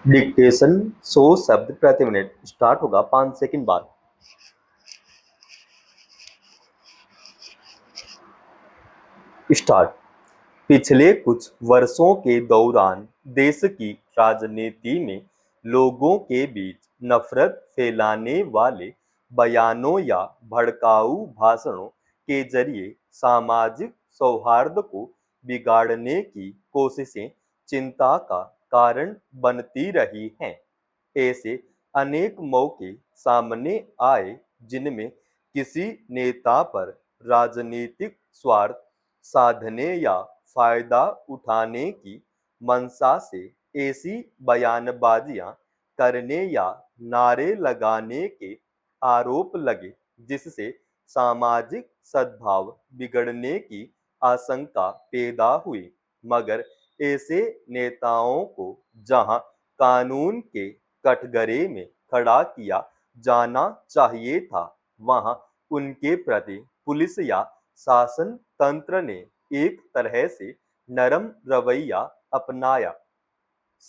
Dictation 100 शब्द प्रति minute start होगा 5 सेकंड बाद। स्टार्ट। पिछले कुछ वर्षों के दौरान देश की राजनीति में लोगों के बीच नफरत फैलाने वाले बयानों या भड़काऊ भाषणों के जरिए सामाजिक सौहार्द को बिगाड़ने की कोशिशें चिंता का कारण बनती रही हैं। ऐसे अनेक मौके सामने आए जिनमें किसी नेता पर राजनीतिक स्वार्थ साधने या फायदा उठाने की मंशा से ऐसी बयानबाजियां करने या नारे लगाने के आरोप लगे जिससे सामाजिक सद्भाव बिगड़ने की आशंका पैदा हुई। मगर ऐसे नेताओं को जहां कानून के कटघरे में खड़ा किया जाना चाहिए था, वहां उनके प्रति पुलिस या शासन तंत्र ने एक तरह से नरम रवैया अपनाया।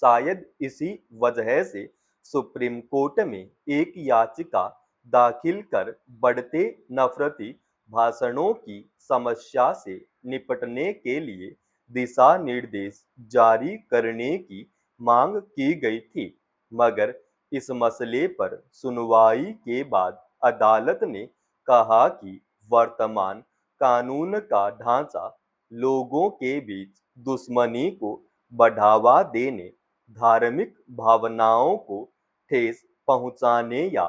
शायद इसी वजह से सुप्रीम कोर्ट में एक याचिका दाखिल कर बढ़ते नफरती भाषणों की समस्या से निपटने के लिए दिशा निर्देश जारी करने की मांग की गई थी। मगर इस मसले पर सुनवाई के बाद अदालत ने कहा कि वर्तमान कानून का ढांचा लोगों के बीच दुश्मनी को बढ़ावा देने, धार्मिक भावनाओं को ठेस पहुंचाने या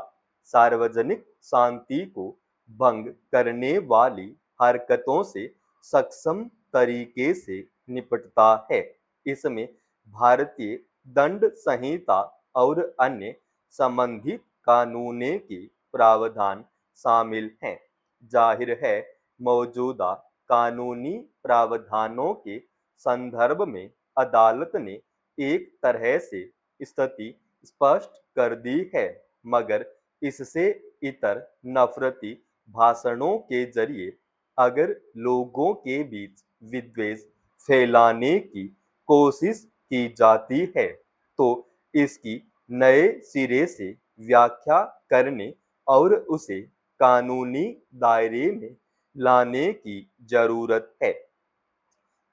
सार्वजनिक शांति को भंग करने वाली हरकतों से सक्षम तरीके से निपटता है। इसमें भारतीय दंड संहिता और अन्य संबंधित कानूनों के प्रावधान शामिल हैं। जाहिर है, मौजूदा कानूनी प्रावधानों के संदर्भ में अदालत ने एक तरह से स्थिति स्पष्ट कर दी है, मगर इससे इतर नफरती भाषणों के जरिए अगर लोगों के बीच विद्वेष फैलाने की कोशिश की जाती है, तो इसकी नए सिरे से व्याख्या करने और उसे कानूनी दायरे में लाने की जरूरत है।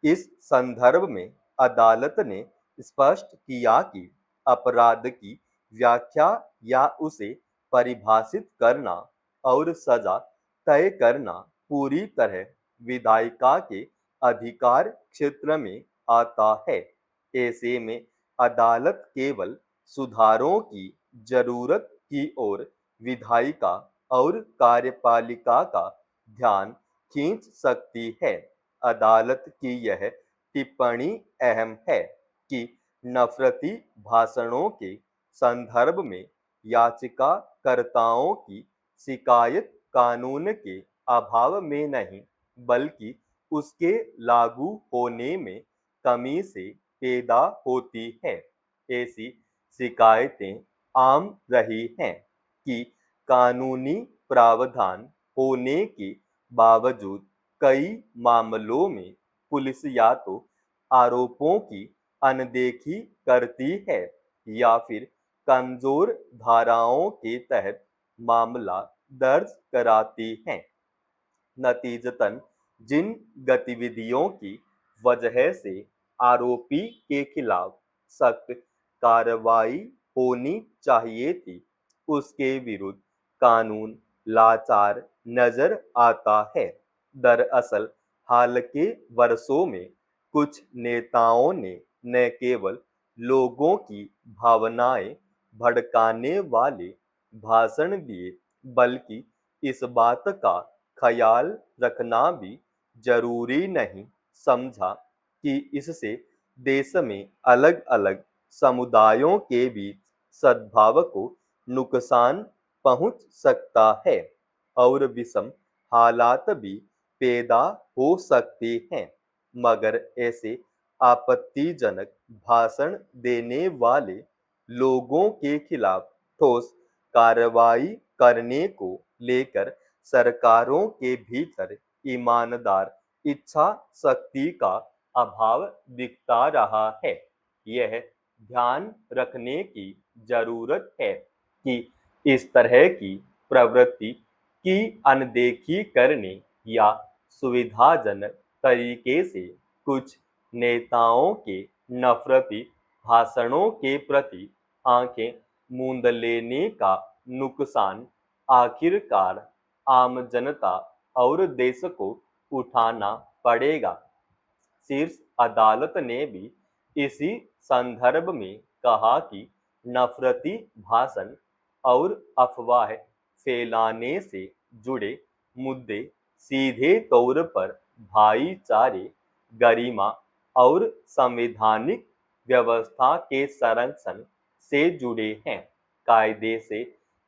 इस संदर्भ में अदालत ने स्पष्ट किया कि अपराध की व्याख्या या उसे परिभाषित करना और सजा तय करना पूरी तरह विधायिका के अधिकार क्षेत्र में आता है। ऐसे में अदालत केवल सुधारों की जरूरत की ओर विधायिका और कार्यपालिका का ध्यान खींच सकती है। अदालत की यह टिप्पणी अहम है कि नफरती भाषणों के संदर्भ में याचिकाकर्ताओं की शिकायत कानून के अभाव में नहीं, बल्कि उसके लागू होने में कमी से पैदा होती है। ऐसी शिकायतें आम रही हैं कि कानूनी प्रावधान होने के बावजूद कई मामलों में पुलिस या तो आरोपों की अनदेखी करती है या फिर कमजोर धाराओं के तहत मामला दर्ज कराती है। नतीजतन जिन गतिविधियों की वजह से आरोपी के खिलाफ सख्त कार्रवाई होनी चाहिए थी, उसके विरुद्ध कानून लाचार नजर आता है। दरअसल हाल के वर्षों में कुछ नेताओं ने न केवल लोगों की भावनाएं भड़काने वाले भाषण दिए, बल्कि इस बात का ख्याल रखना भी जरूरी नहीं समझा कि इससे देश में अलग अलग समुदायों के बीच सद्भाव को नुकसान पहुंच सकता है और विषम हालात भी पैदा हो सकते हैं। मगर ऐसे आपत्तिजनक भाषण देने वाले लोगों के खिलाफ ठोस कार्रवाई करने को लेकर सरकारों के भीतर ईमानदार इच्छा शक्ति का अभाव दिखता रहा है। यह ध्यान रखने की जरूरत है कि इस तरह की प्रवृत्ति की अनदेखी करने या सुविधाजनक तरीके से कुछ नेताओं के नफरती भाषणों के प्रति आंखें मूंद लेने का नुकसान आखिरकार आम जनता और देश को उठाना पड़ेगा। शीर्ष अदालत ने भी इसी संदर्भ में कहा कि नफरती भाषण और अफवाह फैलाने से जुड़े मुद्दे सीधे तौर पर भाईचारे, गरिमा और संवैधानिक व्यवस्था के संरक्षण से जुड़े हैं। कायदे से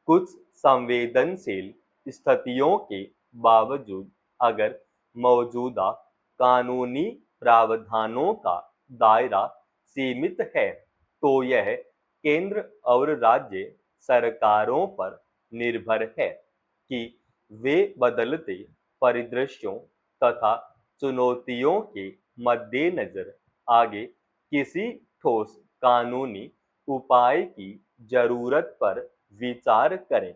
कुछ संवेदनशील स्थितियों के बावजूद अगर मौजूदा कानूनी प्रावधानों का दायरा सीमित है तो यह केंद्र और राज्य सरकारों पर निर्भर है कि वे बदलते परिदृश्यों तथा चुनौतियों के मद्देनजर आगे किसी ठोस कानूनी उपाय की जरूरत पर विचार करें।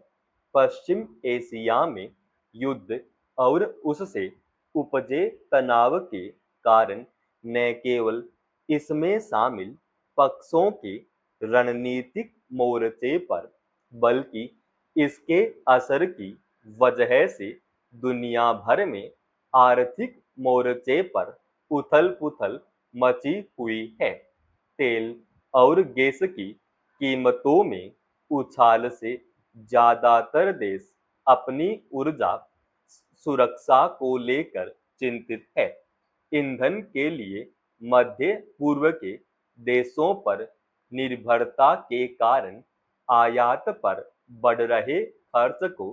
पश्चिम एशिया में युद्ध और उससे उपजे तनाव के कारण न केवल इसमें शामिल पक्षों के रणनीतिक मोर्चे पर बल्कि इसके असर की वजह से दुनिया भर में आर्थिक मोर्चे पर उथल पुथल मची हुई है। तेल और गैस की कीमतों में उछाल से ज्यादातर देश अपनी ऊर्जा सुरक्षा को लेकर चिंतित है। ईंधन के लिए मध्य पूर्व के देशों पर निर्भरता के कारण आयात पर बढ़ रहे खर्च को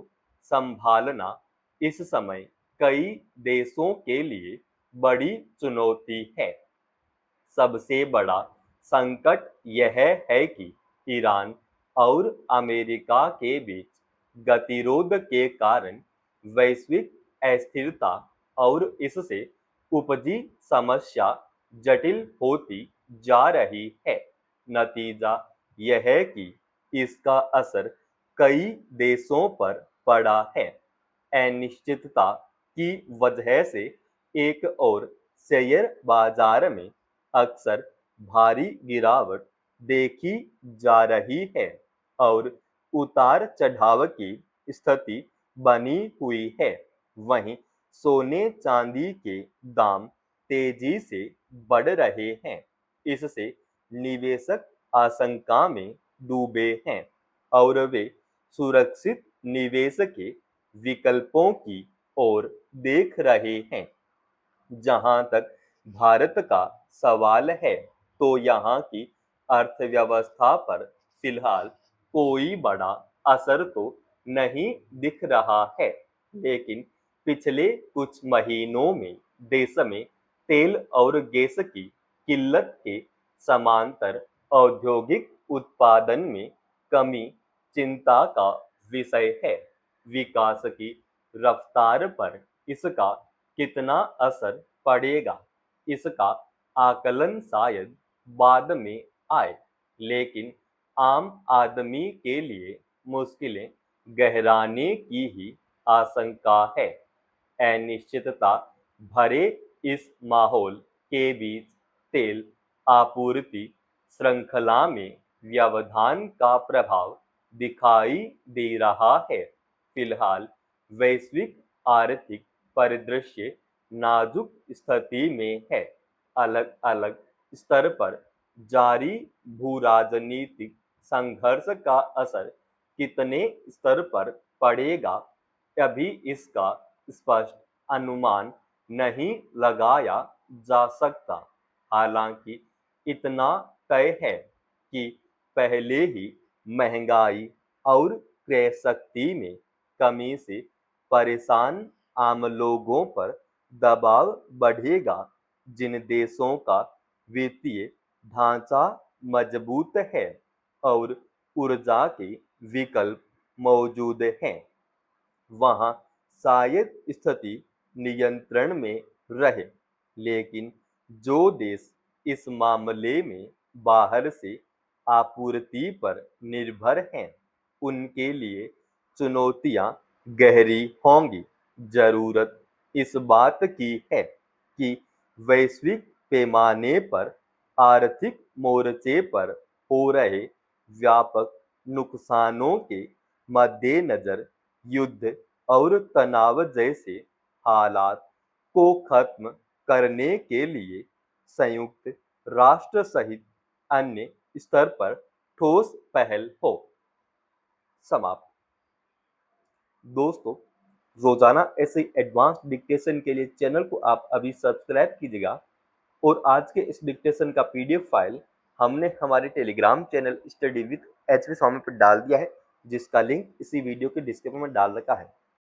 संभालना इस समय कई देशों के लिए बड़ी चुनौती है। सबसे बड़ा संकट यह है कि ईरान और अमेरिका के बीच गतिरोध के कारण वैश्विक अस्थिरता और इससे उपजी समस्या जटिल होती जा रही है। नतीजा यह है कि इसका असर कई देशों पर पड़ा है। अनिश्चितता की वजह से एक और शेयर बाजार में अक्सर भारी गिरावट देखी जा रही है और उतार चढ़ाव की स्थिति बनी हुई है। वहीं सोने चांदी के दाम तेजी से बढ़ रहे हैं। इससे निवेशक आशंका में डूबे हैं और वे सुरक्षित निवेश के विकल्पों की ओर देख रहे हैं। जहां तक भारत का सवाल है तो यहाँ की अर्थव्यवस्था पर फिलहाल कोई बड़ा असर तो नहीं दिख रहा है, लेकिन पिछले कुछ महीनों में देश में तेल और गैस की किल्लत के समांतर औद्योगिक उत्पादन में कमी चिंता का विषय है। विकास की रफ्तार पर इसका कितना असर पड़ेगा, इसका आकलन शायद बाद में आए, लेकिन आम आदमी के लिए मुश्किलें गहराने की ही आशंका है। अनिश्चितता भरे इस माहौल के बीच तेल आपूर्ति श्रृंखला में व्यवधान का प्रभाव दिखाई दे रहा है। फिलहाल वैश्विक आर्थिक परिदृश्य नाजुक स्थिति में है। अलग अलग स्तर पर जारी भू राजनीतिक संघर्ष का असर कितने स्तर पर पड़ेगा, अभी इसका स्पष्ट अनुमान नहीं लगाया जा सकता। हालांकि इतना तय है कि पहले ही महंगाई और क्रय शक्ति में कमी से परेशान आम लोगों पर दबाव बढ़ेगा। जिन देशों का वित्तीय ढांचा मजबूत है और ऊर्जा के विकल्प मौजूद हैं, वहां शायद स्थिति नियंत्रण में रहे, लेकिन जो देश इस मामले में बाहर से आपूर्ति पर निर्भर हैं, उनके लिए चुनौतियां गहरी होंगी। जरूरत इस बात की है कि वैश्विक पैमाने पर आर्थिक मोर्चे पर हो रहे व्यापक नुकसानों के मद्देनजर युद्ध और तनाव जैसे हालात को खत्म करने के लिए संयुक्त राष्ट्र सहित अन्य स्तर पर ठोस पहल हो। समाप्त। दोस्तों, रोजाना ऐसे एडवांस डिक्टेशन के लिए चैनल को आप अभी सब्सक्राइब कीजिएगा और आज के इस डिक्टेशन का पीडीएफ फाइल हमने हमारे Telegram channel study with HV Swami पर डाल दिया है, जिसका लिंक इसी वीडियो के डिस्क्रिप्शन में डाल रखा है।